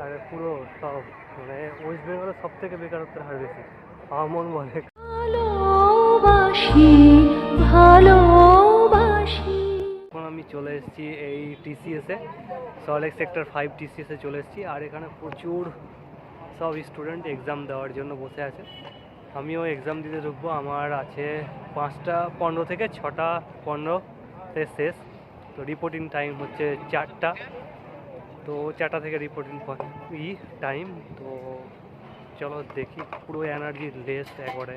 আর পুরো সব মানে ওয়েস্ট বেঙ্গলের সব থেকে বেকারত্বের হার বেশি আমার মন বলে। এখন আমি চলে এসেছি এই টিসিএসে, সল্টলেক সেক্টর 5 টিসিএসে চলে এসেছি। আর এখানে প্রচুর সব স্টুডেন্ট এক্সাম দেওয়ার জন্য বসে আছে। আমিও এক্সাম দিতে ঢুকবো। আমার আছে 5টা 15 থেকে 6টা 15-তে শেষ। তো রিপোর্টিং টাইম হচ্ছে 4টা। তো 4টা থেকে রিপোর্টিং টাইম। তো চলো দেখি, পুরো এনার্জি লেস, একবারে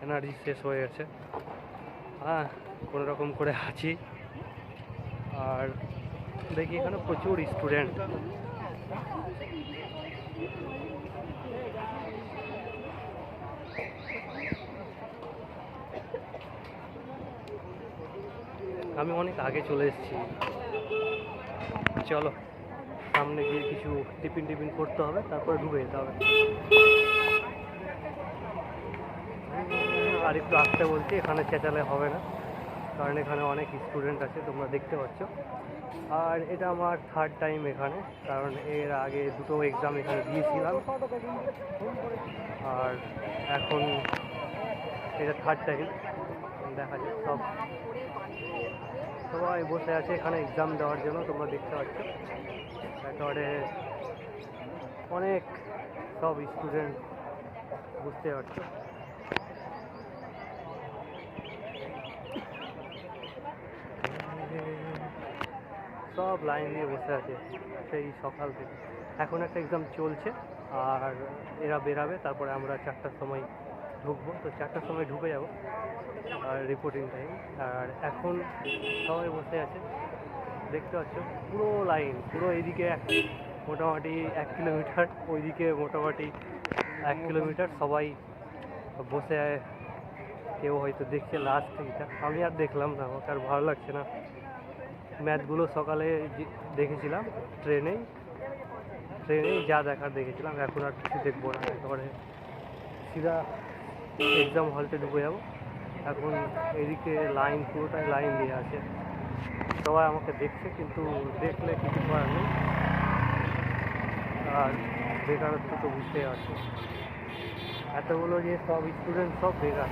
এনার্জি শেষ হয়ে গেছে। হ্যাঁ, কোনো রকম করে আছি। আর দেখি এখানে প্রচুর স্টুডেন্ট। আমি অনেক আগে চলে এসেছি। চলো সামনে গিয়ে কিছু টিফিন করতে হবে, তারপরে ঢুকে যেতে হবে। আর একটু আসতে বলছি, এখানে চেঁচালে হবে না, কারণ এখানে অনেক স্টুডেন্ট আছে, তোমরা দেখতে পাচ্ছ। আর এটা আমার 3rd টাইম এখানে, কারণ এর আগে 2টো এক্সাম এখানে দিয়েছিলাম। আর এখন এটা 3rd টাইম। দেখা যায় সবাই বসে আছে এখানে এক্সাম দেওয়ার জন্য, তোমরা দেখতে পাচ্ছ। একেবারে অনেক সব স্টুডেন্ট, বুঝতে পারছো। সব লাইন দিয়ে বসে আছে সেই সকাল থেকে। এখন একটা এক্সাম চলছে আর এরা বেরাবে, তারপরে আমরা 4টার সময় ঢুকবো। তো 4টার সময় ঢুকে যাব, আর রিপোর্টিং টাইম। আর এখন সবাই বসে আছে, দেখতে পাচ্ছ পুরো লাইন। পুরো এইদিকে মোটামুটি 1 কিলোমিটার, ওইদিকে মোটামুটি 1 কিলোমিটার, সবাই বসে। কেউ হয়তো দেখছে লাস্ট এইটা, আমি আর দেখলাম না, আমাকে আর ভালো লাগছে না। ম্যাথগুলো সকালে দেখেছিলাম, ট্রেনেই যা দেখার দেখেছিলাম, এখন আর কিছু দেখবো না। একেবারে সিধা এক্সাম হলতে ঢুকে যাবো। এখন এদিকে লাইন, পুরোটাই লাইন দিয়ে আছে, সবাই আমাকে দেখছে, কিন্তু দেখলে কিছু করার নেই। আর বেকারত্ব তো বুঝতেই পারছো, এতগুলো যে সব স্টুডেন্ট সব বেকার,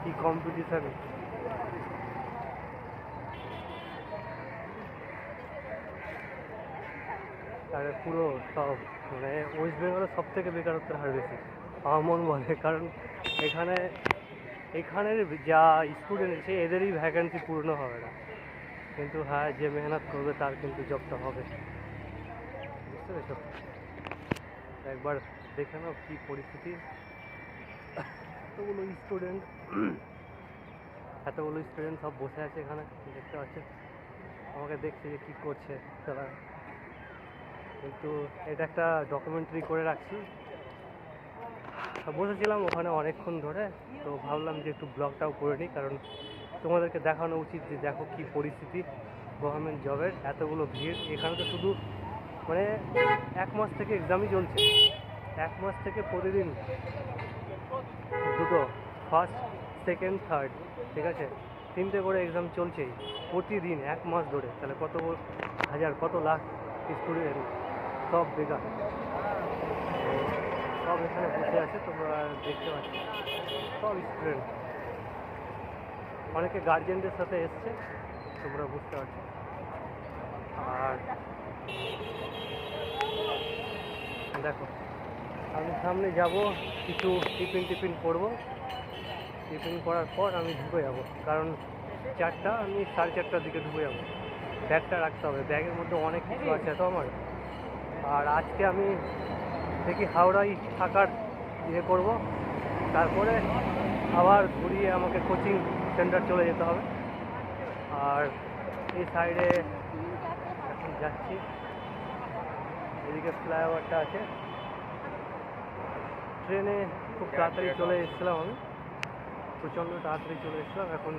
কি কম্পিটিশান। আর পুরো সব মানে ওয়েস্ট বেঙ্গলের সব থেকে বেকারত্বের হার বেশি আমার মন বলে, কারণ এখানের যা স্টুডেন্ট আছে এদেরই ভ্যাকেন্সি পূর্ণ হবে না। কিন্তু হ্যাঁ, যে মেহনত করবে তার কিন্তু জবটা হবে, বুঝতে পেরেছো। একবার দেখে নাও কী পরিস্থিতি। এতগুলো স্টুডেন্ট সব বসে আছে এখানে, দেখতে পাচ্ছে, আমাকে দেখছে যে কী করছে তারা। কিন্তু এটা একটা ডকুমেন্টারি করে রাখছি। বসেছিলাম ওখানে অনেকক্ষণ ধরে, তো ভাবলাম যে একটু ব্লগটাও করে নিই, কারণ তোমাদেরকে দেখানো উচিত যে দেখো কী পরিস্থিতি গভর্নমেন্ট জবের। এতগুলো ভিড় এখানে, তো শুধু মানে 1 মাস থেকে এক্সামই চলছে। 1 মাস থেকে প্রতিদিন 2টো, 1st, 2nd, 3rd, ঠিক আছে, 3টে করে এক্সাম চলছেই প্রতিদিন 1 মাস ধরে। তাহলে কত হাজার, কত লাখ স্টুডেন্ট সব বেকার, সব এখানে বসে আছে, তোমরা দেখতে পাচ্ছ। সব স্টুডেন্ট, অনেকে গার্জেনদের সাথে এসছে, তোমরা বুঝতে পারছো। আর দেখো, আমি সামনে যাব, কিছু টিফিন করবো। টিফিন করার পর আমি ঢুকে যাব, কারণ 4টা, আমি 4:30টার দিকে ঢুকে যাব। ব্যাগটা রাখতে হবে, ব্যাগের মধ্যে অনেক কিছু আছে তো আমার। আর আজকে আমি দেখি হাওড়ায় থাকার করবো, তারপরে আবার ঘুরিয়ে আমাকে কোচিং সেন্টার চলে যেতে হবে। আর এই সাইডে এখন যাচ্ছি, এদিকে ফ্লাইওভারটা আছে। ট্রেনে খুব তাড়াতাড়ি চলে এসেছিলাম, আমি প্রচণ্ড তাড়াতাড়ি চলে এসেছিলাম। এখন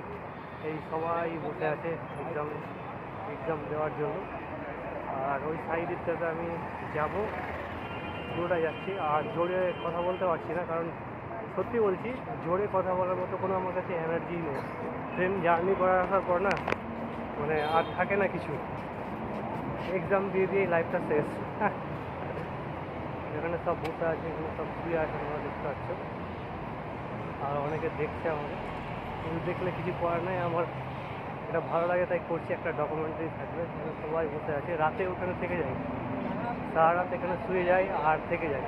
এই সবাই বসে আছে এক্সাম দেওয়ার জন্য। আর ওই সাইডেরটাতে আমি যাব, পুরোটা যাচ্ছি। আর জোরে কথা বলতে পারছি না, কারণ সত্যি বলছি, জোরে কথা বলার মতো কোনো আমার কাছে এনার্জি নেই। ট্রেন জার্নি করে আসার পর না, মানে আর থাকে না কিছু। এক্সাম দিয়ে দিয়ে লাইফটা শেষ। এখানে সব বসে আছে, এখানে সব শুয়ে আছে, তোমরা দেখতে পাচ্ছ। আর অনেকে দেখছে আমাকে, কিন্তু দেখলে কিছু করার নেই। আমার এটা ভালো লাগে তাই করছি, একটা ডকুমেন্টারি থাকবে। সবাই বসে আছে, রাতে ওখানে থেকে যাই, সারা রাত এখানে শুয়ে যাই আর থেকে যাই,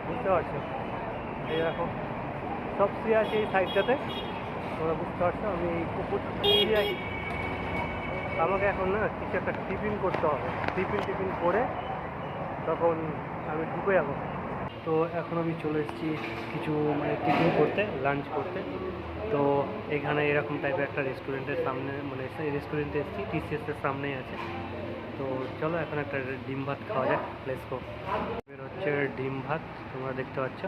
বুঝতে পারছো? এই দেখো সব শুয়ে আছে এই সাইডটাতে, তোমরা বুঝতে পারছো। আমি এই কুকুরটা শুয়ে যাই। আমাকে এখন না কিছু একটা টিফিন করতে হবে, টিফিন করে তখন আমি ঢুকে যাবো। তো এখন আমি চলে এসেছি কিছু মানে টিফিন করতে, লাঞ্চ করতে। তো এখানে এরকম টাইপের একটা রেস্টুরেন্টের সামনে, মানে সেই রেস্টুরেন্টে এসেছি, টিসিএসের সামনেই আছে। তো চলো এখন একটা ডিম ভাত খাওয়া যাক, লেটস গো। এর হচ্ছে ডিম ভাত, তোমরা দেখতে পাচ্ছ।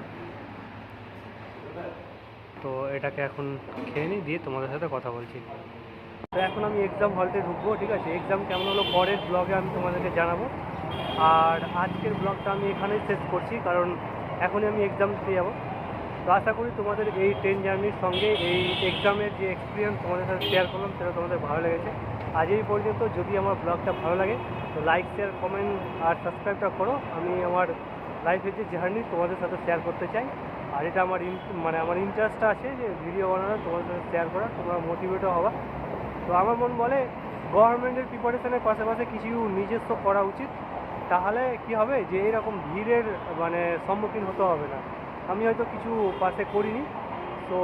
তো এটাকে এখন খেয়ে নিই, দিয়ে তোমাদের সাথে কথা বলছি। তো এখন আমি এক্সাম হলতে ঢুকবো, ঠিক আছে? এক্সাম কেমন হলো পরের ব্লগে আমি তোমাদেরকে জানাবো। আর আজকের ব্লগটা আমি এখানেই শেষ করছি, কারণ এখনই আমি এক্সাম দিতে যাবো। তো আশা করি তোমাদের এই ট্রেন জার্নির সঙ্গে এই এক্সামের যে এক্সপিরিয়েন্স তোমাদের সাথে শেয়ার করলাম সেটা তোমাদের ভালো লেগেছে। আজ এই পর্যন্ত। যদি আমার ব্লগটা ভালো লাগে তো লাইক, শেয়ার, কমেন্ট আর সাবস্ক্রাইবটা করো। আমি আমার লাইফের যে জার্নি তোমাদের সাথে শেয়ার করতে চাই। আর এটা আমার মানে আমার ইন্টারেস্টটা আছে যে ভিডিও বানানো, তোমাদের সাথে শেয়ার করা, তোমরা মোটিভেটও হওয়া। তো আমার মন বলে গভর্নমেন্টের প্রিপারেশনের পাশাপাশি কিছু নিজস্ব করা উচিত, তাহলে কি হবে যে এরকম ভিড়ের মানে সম্মুখীন হতে হবে না। আমি হয়তো কিছু পাশে করিনি, তো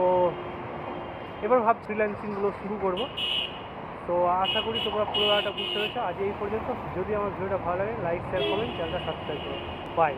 এবার ভাব ফ্রিল্যান্সিংগুলো শুরু করব। তো আশা করি তোমরা পুরোটা বুঝতে পেরেছো। আজ এই পর্যন্ত। যদি আমার ভিডিওটা ভালো লাগে লাইক, শেয়ার, কমেন্ট, চ্যানেলটা সাবস্ক্রাইব করো। বাই।